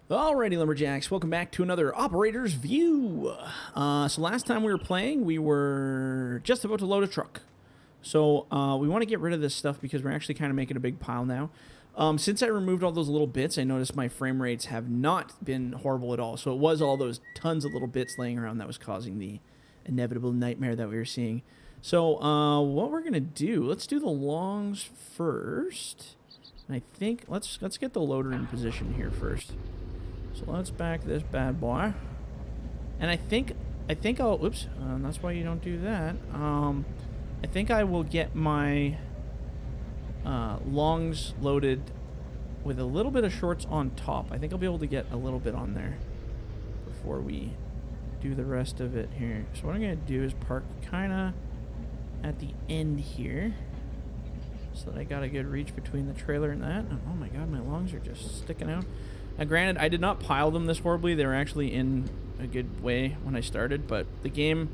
Alrighty, Lumberjacks, welcome back to another Operator's View. So last time we were playing, we were just about to load a truck. So we want to get rid of this stuff because we're actually kind of making a big pile now. Since I removed all those little bits, I noticed my frame rates have not been horrible at all. So it was all those tons of little bits laying around that was causing the inevitable nightmare that we were seeing. So what we're going to do, let's do the longs first. And I think, let's get the loader in position here first. So let's back this bad boy. And I think I'll, oops, that's why you don't do that. I think I will get my longs loaded with a little bit of shorts on top. I think I'll be able to get a little bit on there before we do the rest of it here. So what I'm going to do is park kind of at the end here so that I got a good reach between the trailer and that. Oh my god, my longs are just sticking out. Now granted, I did not pile them this horribly. They were actually in a good way when I started, but the game,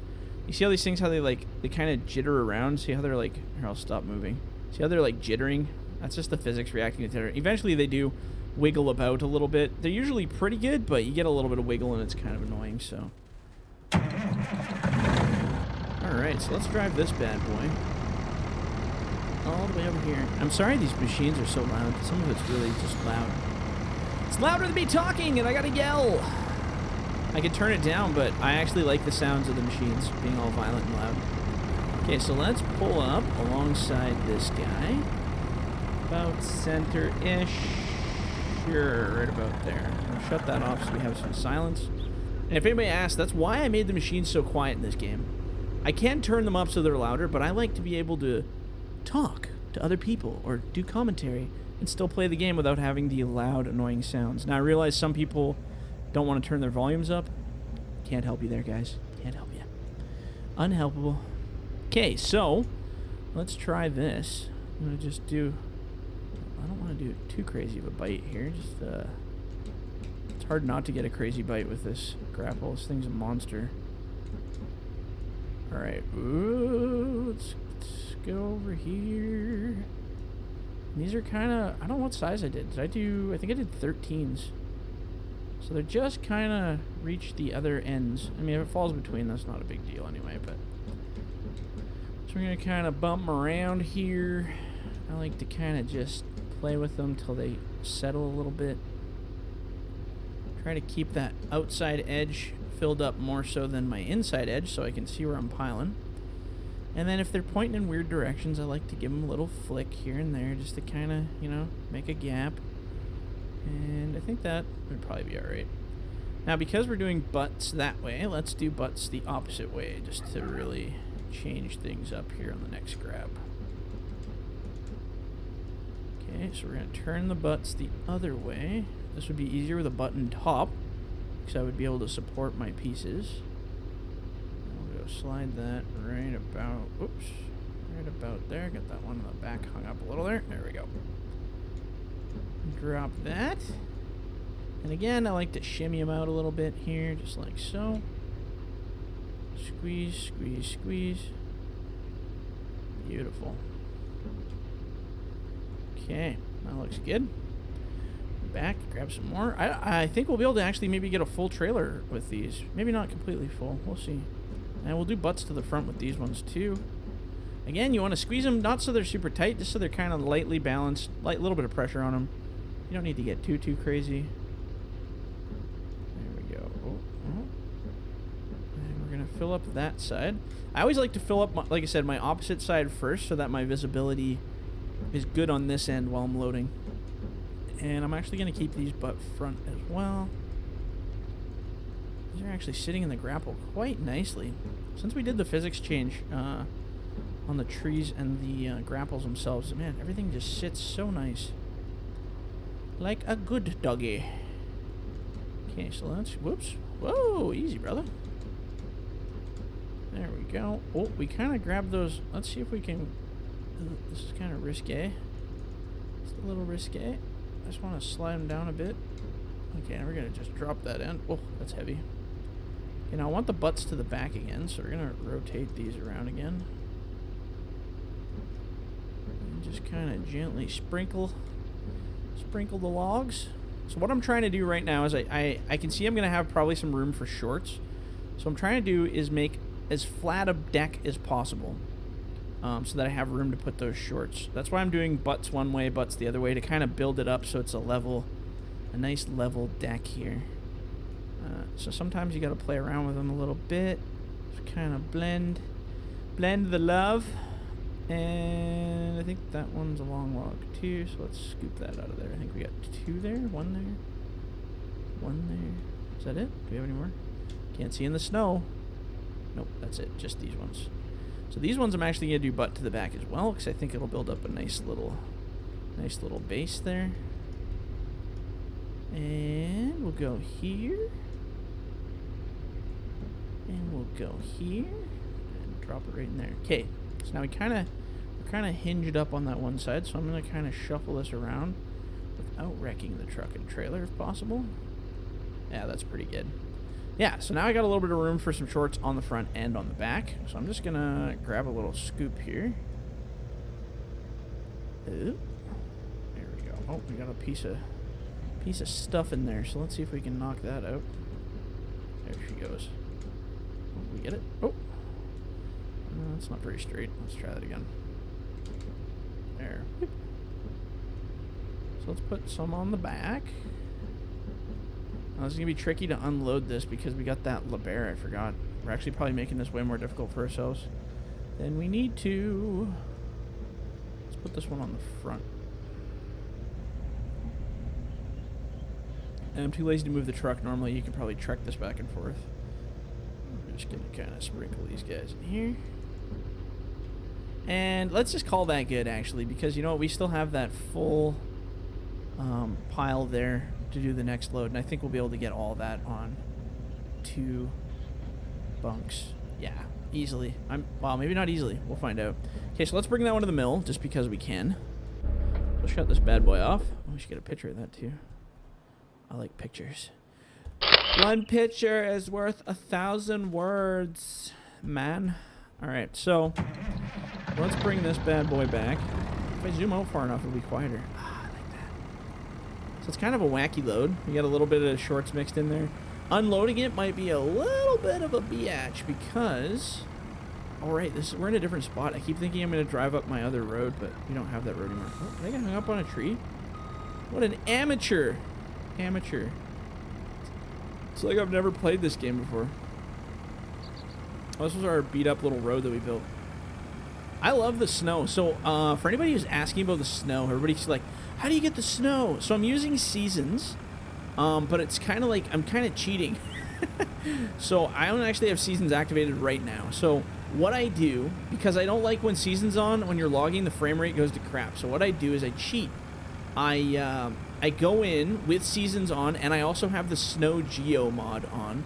you see how these things, how they kind of jitter around? See how they're like, here, I'll stop moving. See how they're like jittering? That's just the physics reacting to jitter. Eventually they do wiggle about a little bit. They're usually pretty good, but you get a little bit of wiggle and it's kind of annoying, so. Alright, so let's drive this bad boy all the way over here. I'm sorry these machines are so loud. Some of it's really just loud. It's louder than me talking, and I gotta yell. I could turn it down, but I actually like the sounds of the machines being all violent and loud. Okay, so let's pull up alongside this guy. About center-ish. Sure, right about there. I'll shut that off so we have some silence. And if anybody asks, that's why I made the machines so quiet in this game. I can turn them up so they're louder, but I like to be able to talk to other people or do commentary and still play the game without having the loud, annoying sounds. Now, I realize some people don't want to turn their volumes up. Can't help you there, guys. Can't help you. Unhelpable. Okay, so let's try this. I'm going to just do... I don't want to do too crazy of a bite here. Just, it's hard not to get a crazy bite with this grapple. This thing's a monster. Alright. Let's go over here. These are kind of, I don't know what size I did. I think I did 13s. So they're just kind of reach the other ends. I mean, if it falls between, that's not a big deal anyway, but. So we're going to kind of bump them around here. I like to kind of just play with them till they settle a little bit. Try to keep that outside edge filled up more so than my inside edge so I can see where I'm piling. And then if they're pointing in weird directions, I like to give them a little flick here and there just to kind of, you know, make a gap. And I think that would probably be alright. Now, because we're doing butts that way, let's do butts the opposite way just to really change things up here on the next grab. Okay, so we're going to turn the butts the other way. This would be easier with a button top because I would be able to support my pieces. Slide that right about, oops, right about there. Get that one in the back hung up a little there. There we go. Drop that. And again, I like to shimmy them out a little bit here, just like so. Squeeze, squeeze, squeeze. Beautiful. Okay, that looks good. Back, grab some more. I think we'll be able to actually maybe get a full trailer with these. Maybe not completely full. We'll see. And we'll do butts to the front with these ones too. Again, you want to squeeze them not so they're super tight, just so they're kind of lightly balanced, light little bit of pressure on them. You don't need to get too crazy. There we go. And we're gonna fill up that side. I always like to fill up, like I said, my opposite side first, so that my visibility is good on this end while I'm loading. And I'm actually gonna keep these butt front as well. These are actually sitting in the grapple quite nicely. Since we did the physics change on the trees and the grapples themselves, man, everything just sits so nice. Like a good doggy. Okay, so let's, whoops. Whoa, easy, brother. There we go. Oh, we kind of grabbed those. Let's see if we can, this is kind of risque. It's a little risque. I just want to slide them down a bit. Okay, now we're going to just drop that in. Oh, that's heavy. You know, I want the butts to the back again, so we're going to rotate these around again. And just kind of gently sprinkle the logs. So what I'm trying to do right now is I can see I'm going to have probably some room for shorts. So what I'm trying to do is make as flat a deck as possible, so that I have room to put those shorts. That's why I'm doing butts one way, butts the other way, to kind of build it up so it's a nice level deck here. So sometimes you got to play around with them a little bit, just kind of blend the love. And I think that one's a long log too, so let's scoop that out of there. I think we got 2 there, 1 there, 1 there. Is that it? Do we have any more? Can't see in the snow. Nope, that's it. Just these ones. So these ones I'm actually going to do butt to the back as well, because I think it'll build up a nice little base there. And we'll go here. And we'll go here. And drop it right in there. Okay, so now we're kind of hinged up on that one side, so I'm going to kind of shuffle this around without wrecking the truck and trailer if possible. Yeah, that's pretty good. Yeah, so now I got a little bit of room for some shorts on the front and on the back. So I'm just going to grab a little scoop here. Ooh. There we go. Oh, we got a piece of stuff in there. So let's see if we can knock that out. There she goes. Oh, we get it? Oh. That's not very straight. Let's try that again. There. So let's put some on the back. Now, this is going to be tricky to unload this because we got that LeBaron. I forgot. We're actually probably making this way more difficult for ourselves than we need to. Let's put this one on the front. And I'm too lazy to move the truck. Normally you can probably truck this back and forth. I'm just going to kind of sprinkle these guys in here. And let's just call that good, actually, because, you know what, we still have that full pile there to do the next load, and I think we'll be able to get all that on 2 bunks. Yeah, easily. Well, maybe not easily. We'll find out. Okay, so let's bring that one to the mill, just because we can. We'll shut this bad boy off. Oh, we should get a picture of that, too. I like pictures. One picture is worth 1,000 words, man. All right, so let's bring this bad boy back. If I zoom out far enough, it'll be quieter. Ah, I like that. So it's kind of a wacky load. We got a little bit of shorts mixed in there. Unloading it might be a little bit of a biatch because... Alright, we're in a different spot. I keep thinking I'm going to drive up my other road, but we don't have that road anymore. Oh, did I get hung up on a tree? What an amateur. Amateur. It's like I've never played this game before. Oh, this was our beat-up little road that we built. I love the snow. So, for anybody who's asking about the snow, everybody's like, how do you get the snow? So I'm using seasons, but it's kind of like, I'm kind of cheating. So I don't actually have seasons activated right now. So what I do, because I don't like when seasons on, when you're logging, the frame rate goes to crap. So what I do is I cheat. I go in with seasons on, and I also have the snow geo mod on.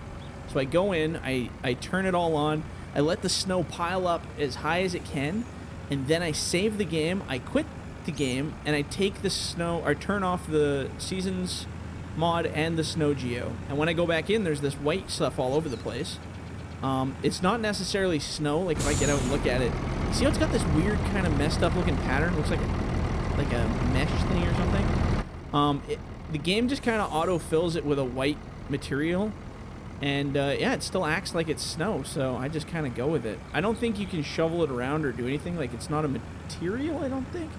So I go in, I turn it all on, I let the snow pile up as high as it can, and then I save the game, I quit the game, and I take the snow, or turn off the seasons mod and the snow geo. And when I go back in, there's this white stuff all over the place. It's not necessarily snow, like if I get out and look at it. See how it's got this weird kind of messed up looking pattern? Looks like a mesh thing or something. The game just kind of auto-fills it with a white material. And, yeah, it still acts like it's snow, so I just kind of go with it. I don't think you can shovel it around or do anything. Like, it's not a material, I don't think.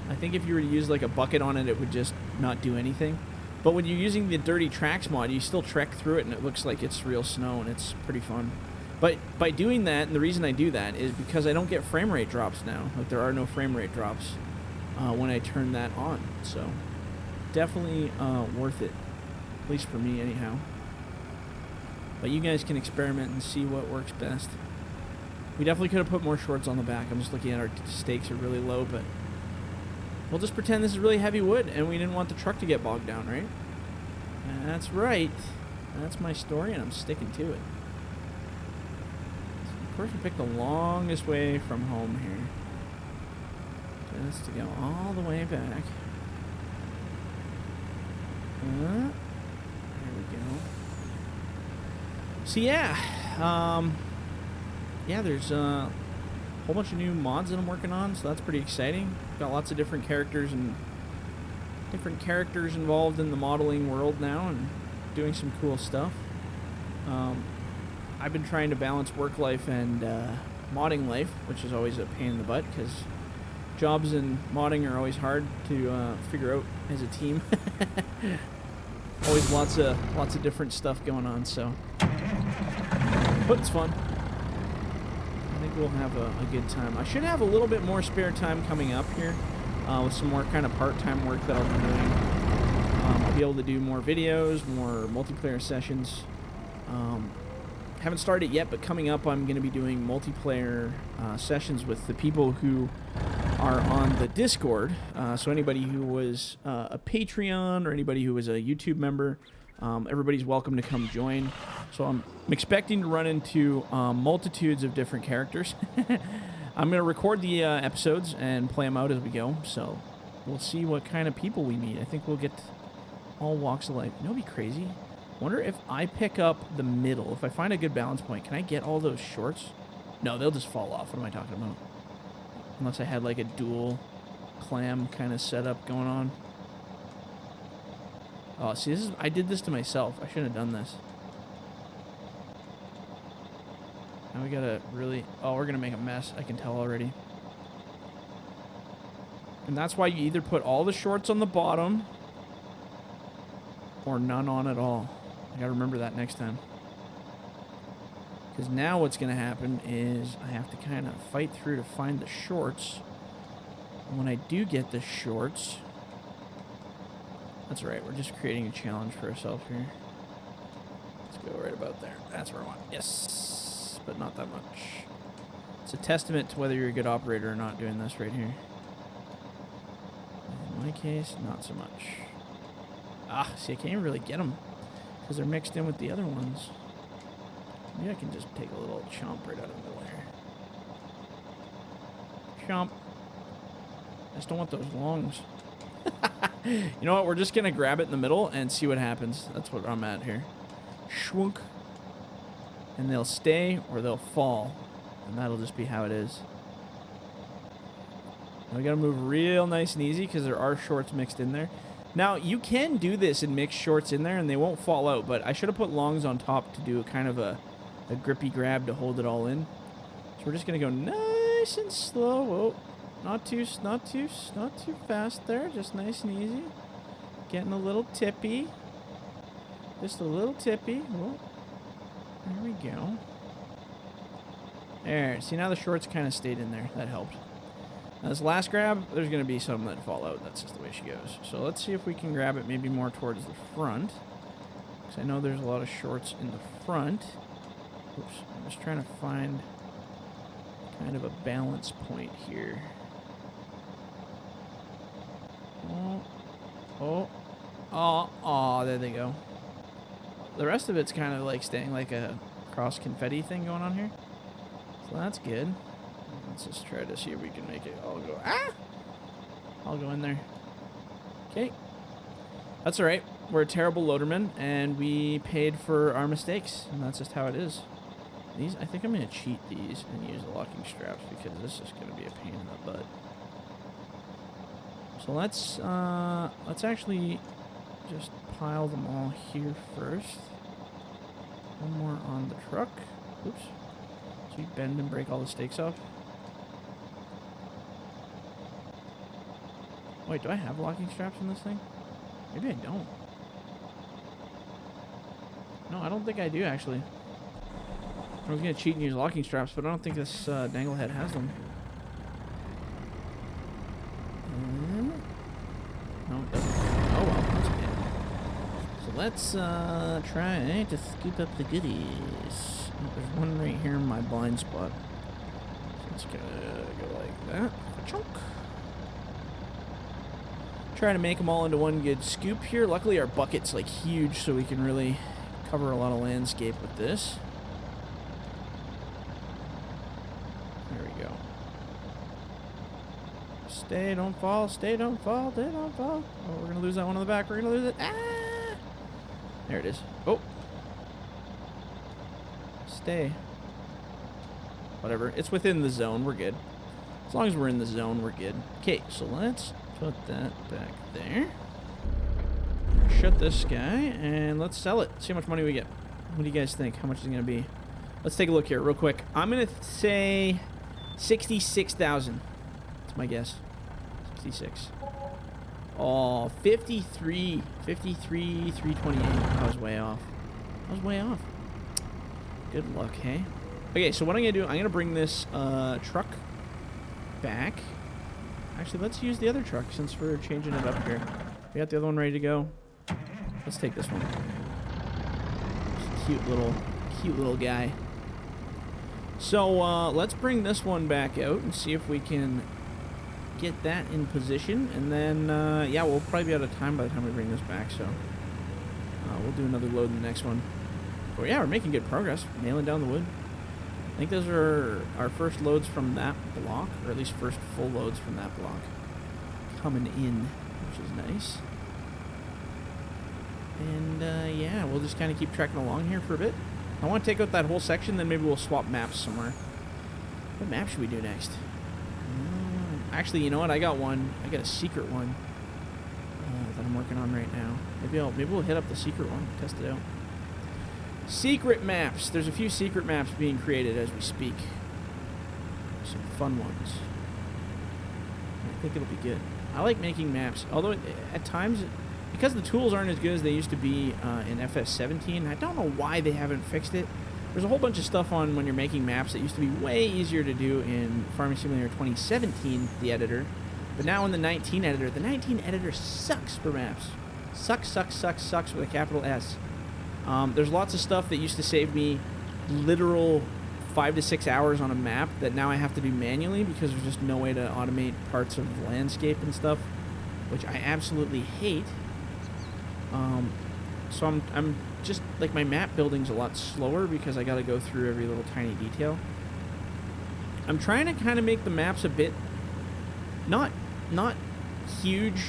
I think if you were to use, like, a bucket on it, it would just not do anything. But when you're using the Dirty Tracks mod, you still trek through it, and it looks like it's real snow, and it's pretty fun. But by doing that, and the reason I do that is because I don't get frame rate drops now. Like, there are no frame rate drops when I turn that on. So, definitely worth it. At least for me, anyhow. But you guys can experiment and see what works best. We definitely could have put more shorts on the back. I'm just looking at our stakes are really low, but we'll just pretend this is really heavy wood, and we didn't want the truck to get bogged down, right? And that's right. That's my story, and I'm sticking to it. So of course, we picked the longest way from home here. Just to go all the way back. There we go. So yeah, there's a whole bunch of new mods that I'm working on, so that's pretty exciting. Got lots of different characters and different characters involved in the modeling world now and doing some cool stuff. I've been trying to balance work life and modding life, which is always a pain in the butt because jobs in modding are always hard to figure out as a team. Always lots of different stuff going on, so but it's fun. I think we'll have a good time. I should have a little bit more spare time coming up here with some more kind of part-time work that I'll be doing. I'll be able to do more videos, more multiplayer sessions. Haven't started yet, but coming up I'm going to be doing multiplayer sessions with the people who are on the Discord. So anybody who was a Patreon or anybody who was a YouTube member, everybody's welcome to come join. So I'm expecting to run into multitudes of different characters. I'm going to record the episodes and play them out as we go. So we'll see what kind of people we meet. I think we'll get all walks of life. You know, it'd be crazy. Wonder if I pick up the middle, if I find a good balance point, can I get all those shorts? No, they'll just fall off. What am I talking about? Unless I had like a dual clam kind of setup going on. Oh, see, I did this to myself. I shouldn't have done this. Now we gotta really... Oh, we're gonna make a mess. I can tell already. And that's why you either put all the shorts on the bottom or none on at all. I gotta remember that next time. Because now what's gonna happen is I have to kind of fight through to find the shorts. And when I do get the shorts... That's right, we're just creating a challenge for ourselves here. Let's go right about there. That's where I want. Yes, but not that much. It's a testament to whether you're a good operator or not doing this right here. In my case, not so much. Ah, see, I can't even really get them because they're mixed in with the other ones. Maybe I can just take a little chomp right out of the middle here. Chomp. I just don't want those longs. You know what? We're just going to grab it in the middle and see what happens. That's what I'm at here. Schwunk. And they'll stay or they'll fall. And that'll just be how it is. Now we got to move real nice and easy because there are shorts mixed in there. Now, you can do this and mix shorts in there and they won't fall out, but I should have put longs on top to do kind of a grippy grab to hold it all in. So we're just going to go nice and slow. Whoa. Not too fast there. Just nice and easy. Getting a little tippy. Just a little tippy. Whoa. There we go. There. See, now the shorts kind of stayed in there. That helped. Now this last grab, there's going to be some that fall out. That's just the way she goes. So let's see if we can grab it maybe more towards the front. Because I know there's a lot of shorts in the front. Oops. I'm just trying to find kind of a balance point here. Oh, there they go. The rest of it's kind of like staying like a cross confetti thing going on here. So that's good. Let's just try to see if we can make it all go. Ah! I'll go in there. Okay. That's all right. We're a terrible loaderman, and we paid for our mistakes, and that's just how it is. These, I think I'm going to cheat these and use the locking straps because this is going to be a pain in the butt. So let's actually just pile them all here first. One more on the truck. Oops. So you bend and break all the stakes off. Wait, do I have locking straps in this thing? Maybe I don't. No, I don't think I do, actually. I was going to cheat and use locking straps, but I don't think this danglehead has them. No, it doesn't. Oh, well, that's okay. So let's try to scoop up the goodies. There's one right here in my blind spot. So it's going to go like that. Chunk. Trying to make them all into one good scoop here. Luckily, our bucket's like huge, so we can really cover a lot of landscape with this. There we go. Stay, don't fall, stay, don't fall, stay, don't fall. Oh, we're going to lose that one on the back. We're going to lose it. Ah! There it is. Oh. Stay. Whatever. It's within the zone. We're good. As long as we're in the zone, we're good. Okay, so let's put that back there. shut this guy, and let's sell it. See how much money we get. What do you guys think? How much is it going to be? Let's take a look here real quick. I'm going to say 66,000. That's my guess. 66. Oh, 53. 53, 328. I was way off. I was way off. Good luck, hey? Okay, so what I'm going to do, I'm going to bring this truck back. Actually, let's use the other truck since we're changing it up here. We got the other one ready to go. Let's take this one. Just a cute little guy. So, let's bring this one back out and see if we can get that in position. And then, yeah, we'll probably be out of time by the time we bring this back, so we'll do another load in the next one. But yeah, we're making good progress, nailing down the wood. I think those are our first loads from that block, or at least first full loads from that block coming in, which is nice. And yeah, we'll just kind of keep trekking along here for a bit. I want to take out that whole section, then maybe we'll swap maps somewhere. What map should we do next? Actually, you know what? I got one. I got a secret one that I'm working on right now. Maybe we'll hit up the secret one, test it out. Secret maps. There's a few secret maps being created as we speak. Some fun ones. I think it'll be good. I like making maps, although at times, because the tools aren't as good as they used to be in FS17, I don't know why they haven't fixed it. There's a whole bunch of stuff on when you're making maps that used to be way easier to do in Farming Simulator 2017, the editor. But now in the 19 editor, the 19 editor sucks for maps. Sucks with a capital S. There's lots of stuff that used to save me literal 5 to 6 hours on a map that now I have to do manually because there's just no way to automate parts of the landscape and stuff, which I absolutely hate. So I'm just, like, my map building's a lot slower because I gotta go through every little tiny detail. I'm trying to kind of make the maps a bit, not huge,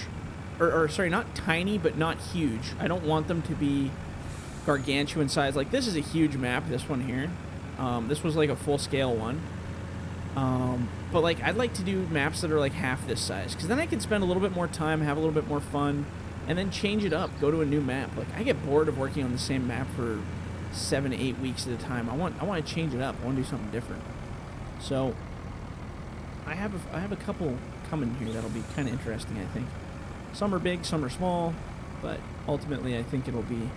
or sorry, not tiny, but not huge. I don't want them to be gargantuan size. Like, this is a huge map, this one here. This was like a full-scale one. But, like, I'd like to do maps that are like half this size, because then I can spend a little bit more time, have a little bit more fun, and then change it up, go to a new map. Like, I get bored of working on the same map for 7 to 8 weeks at a time. I want to change it up. I want to do something different. So I have a couple coming here that'll be kind of interesting, I think. Some are big, some are small, but ultimately I think it'll be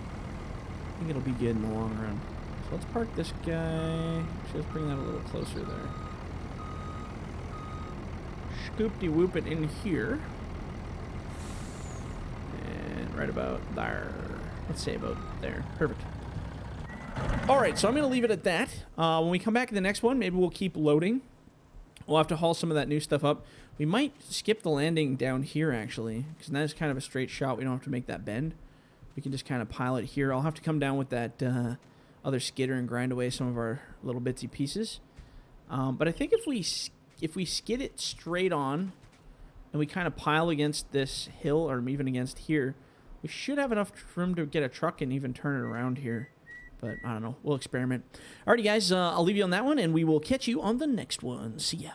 good in the long run. So let's park this guy. Actually, let's bring that a little closer there. Scoop-de-whoop it in here. Right about there. Let's say about there. Perfect. Alright, so I'm going to leave it at that. When we come back in the next one, maybe we'll keep loading. We'll have to haul some of that new stuff up. We might skip the landing down here, actually, because that is kind of a straight shot. We don't have to make that bend. We can just kind of pile it here. I'll have to come down with that other skidder and grind away some of our little bitsy pieces. But I think if we skid it straight on, and we kind of pile against this hill, or even against here, we should have enough room to get a truck and even turn it around here. But I don't know. We'll experiment. Alrighty, guys. I'll leave you on that one, and we will catch you on the next one. See ya.